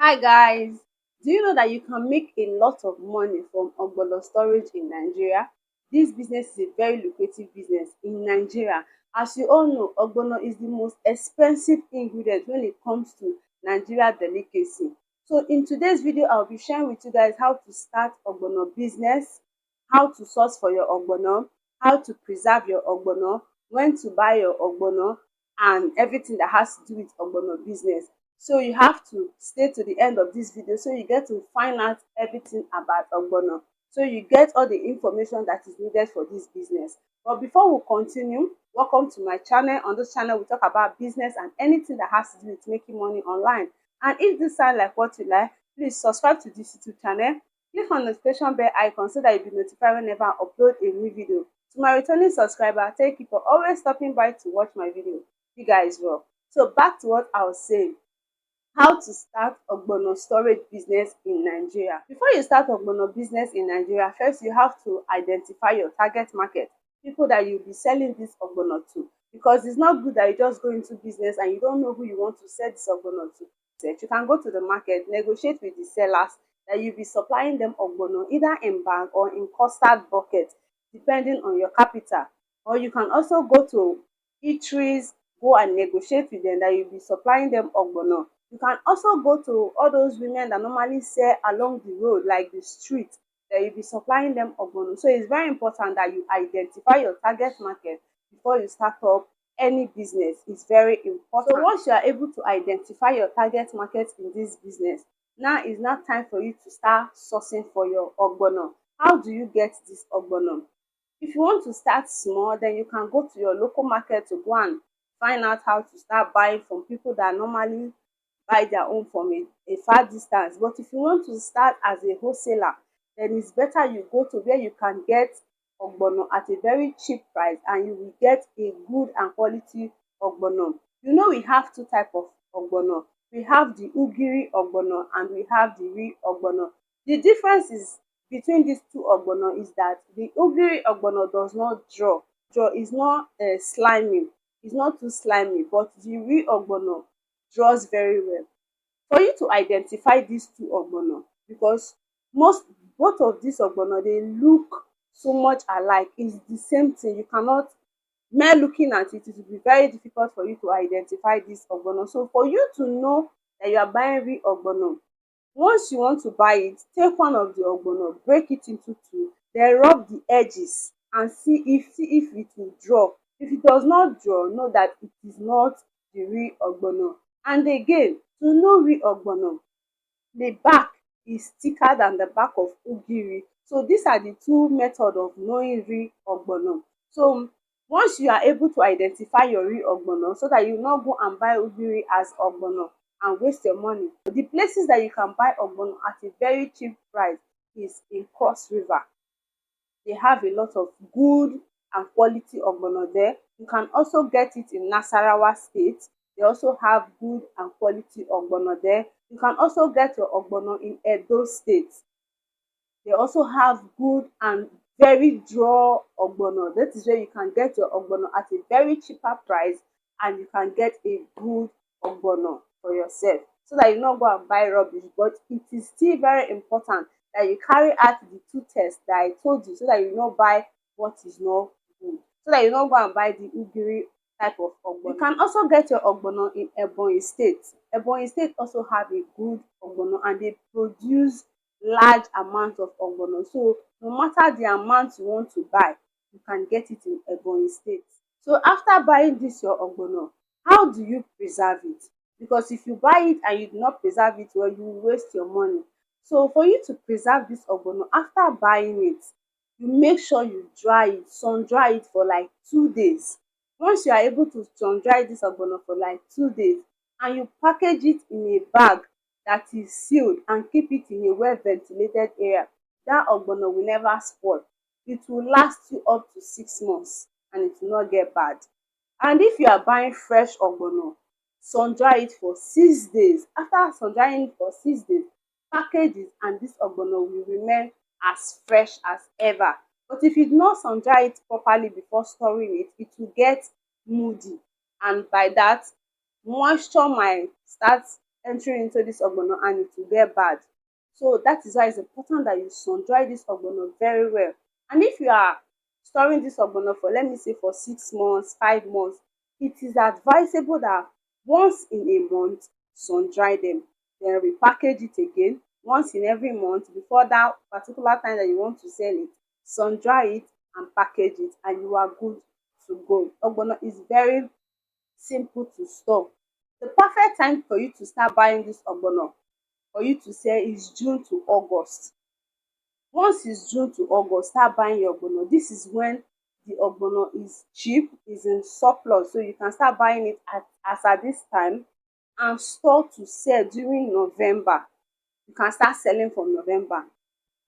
Hi guys, do you know that you can make a lot of money from ogbono storage in Nigeria? This business is a very lucrative business in Nigeria. As you all know, ogbono is the most expensive ingredient when it comes to Nigeria delicacy. So in today's video, I'll be sharing with you guys how to start ogbono business, how to source for your ogbono, how to preserve your ogbono, when to buy your ogbono, and everything that has to do with ogbono business. So you have to stay to the end of this video so you get to find out everything about ogbono. So you get all the information that is needed for this business. But before we continue, welcome to my channel. On this channel, we talk about business and anything that has to do with making money online. And if this sounds like what you like, please subscribe to this YouTube channel. Click on the notification bell icon so that you'll be notified whenever I upload a new video. To my returning subscriber, thank you for always stopping by to watch my video. You guys rock. So back to what I was saying. How to start ogbono storage business in Nigeria. Before you start ogbono business in Nigeria, first you have to identify your target market, people that you'll be selling this ogbono to. Because it's not good that you just go into business and you don't know who you want to sell this ogbono to. You can go to the market, negotiate with the sellers that you'll be supplying them ogbono either in bag or in custard bucket, depending on your capital. Or you can also go to eateries, go and negotiate with them that you'll be supplying them ogbono. You can also go to all those women that normally sell along the road, like the street, that you'll be supplying them ogbono. So it's very important that you identify your target market before you start up any business. It's very important. So once you are able to identify your target market in this business, now is not time for you to start sourcing for your ogbono. How do you get this ogbono? If you want to start small, then you can go to your local market to go and find out how to start buying from people that normally buy their own from a far distance. But if you want to start as a wholesaler, then it's better you go to where you can get ogbono at a very cheap price and you will get a good and quality ogbono. You know, we have two types of ogbono. We have the ugiri ogbono and we have the real ogbono. The difference is between these two ogbono is that the ugiri ogbono does not draw. Is not slimy. It's not too slimy, but the real ogbono draws very well. For you to identify these two ogbono, because both of these ogbono they look so much alike, it's the same thing. You cannot, mere looking at it, it will be very difficult for you to identify this ogbono. So for you to know that you are buying real ogbono, once you want to buy it, take one of the ogbono, break it into two, then rub the edges and see if it will draw. If it does not draw, know that it is not the real ogbono. And again, to know real ogbono, the back is thicker than the back of ugiri. So these are the two methods of knowing real ogbono. So once you are able to identify your real ogbono, so that you not go and buy ugiri as ogbono and waste your money. The places that you can buy ogbono at a very cheap price is in Cross River. They have a lot of good and quality ogbono there. You can also get it in Nasarawa State. They also have good and quality ogbono there. You can also get your ogbono in Edo State. They also have good and very draw ogbono. That is where you can get your ogbono at a very cheaper price and you can get a good ogbono for yourself, so that you not go and buy rubbish. But it is still very important that you carry out the two tests that I told you, so that you not buy what is not good, so that you not go and buy the ugiri type of ogbono. You can also get your ogbono in Ebonyi State. Ebonyi State also have a good ogbono and they produce large amounts of ogbono. So no matter the amount you want to buy, you can get it in Ebonyi State. So after buying this your ogbono, how do you preserve it? Because if you buy it and you do not preserve it well, you will waste your money. So for you to preserve this ogbono, after buying it, you make sure you dry it, sun dry it for like 2 days. Once you are able to sun dry this ogbono for like 2 days and you package it in a bag that is sealed and keep it in a well ventilated area, that ogbono will never spoil. It will last you up to 6 months and it will not get bad. And if you are buying fresh ogbono, sun dry it for 6 days. After sun drying it for 6 days, package it and this ogbono will remain as fresh as ever. But if you do not sun dry it properly before storing it, it will get moody, and by that, moisture might start entering into this ogbono and it will get bad. So that is why it's important that you sun dry this ogbono very well. And if you are storing this ogbono for, let me say, for 6 months, 5 months, it is advisable that once in a month, sun dry them, then repackage it again once in every month before that particular time that you want to sell it. Sun dry it and package it, and you are good to go. Ogbono is very simple to store. The perfect time for you to start buying this ogbono for you to sell is June to August. Once it's June to August, start buying your ogbono. This is when the ogbono is cheap, is in surplus, so you can start buying it at this time and store to sell during November. You can start selling from November.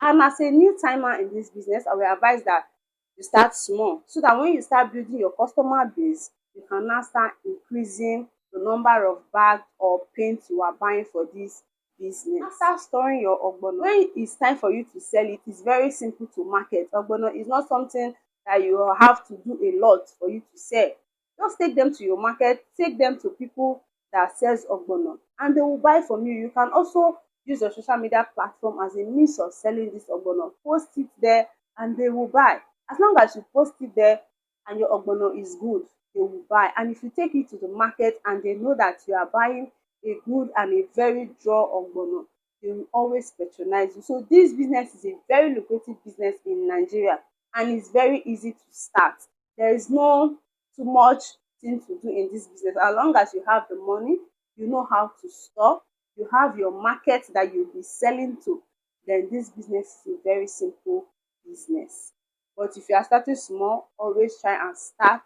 And as a new timer in this business, I will advise that you start small so that when you start building your customer base, you can now start increasing the number of bags or paint you are buying for this business. After storing your ogbono, when it's time for you to sell it, it's very simple to market. Ogbono is not something that you have to do a lot for you to sell. Just take them to your market, take them to people that sells ogbono, and they will buy from you. You can also use your social media platform as a means of selling this ogbono. Post it there and they will buy. As long as you post it there and your ogbono is good, they will buy. And if you take it to the market and they know that you are buying a good and a very draw ogbono, they will always patronize you. So this business is a very lucrative business in Nigeria, and it's very easy to start. There is no too much thing to do in this business. As long as you have the money, you know how to store, you have your market that you'll be selling to, then this business is a very simple business. But if you are starting small, always try and start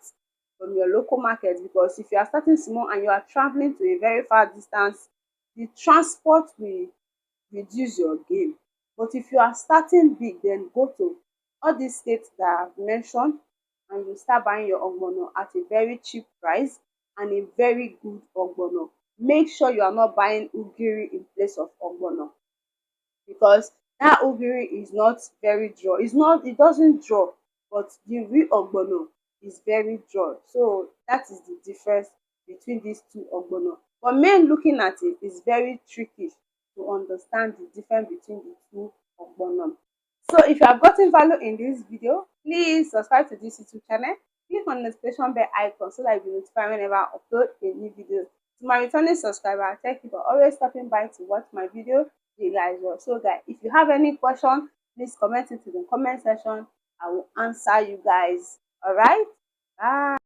from your local market, because if you are starting small and you are traveling to a very far distance, the transport will reduce your gain. But if you are starting big, then go to all these states that I've mentioned and you start buying your ogbono at a very cheap price and a very good ogbono. Make sure you are not buying ugiri in place of ogbono, because that ugiri is not very draw. It doesn't draw, but the real ogbono is very draw. So that is the difference between these two ogbono. For men looking at it, is very tricky to understand the difference between the two ogbono. So if you have gotten value in this video, please subscribe to this YouTube channel. Click on the notification bell icon so that you'll be notified whenever I upload a new video. To my returning subscriber, thank you for always stopping by to watch my video. You guys well. So guys, if you have any question, please comment it in the comment section. I will answer you guys. All right, bye.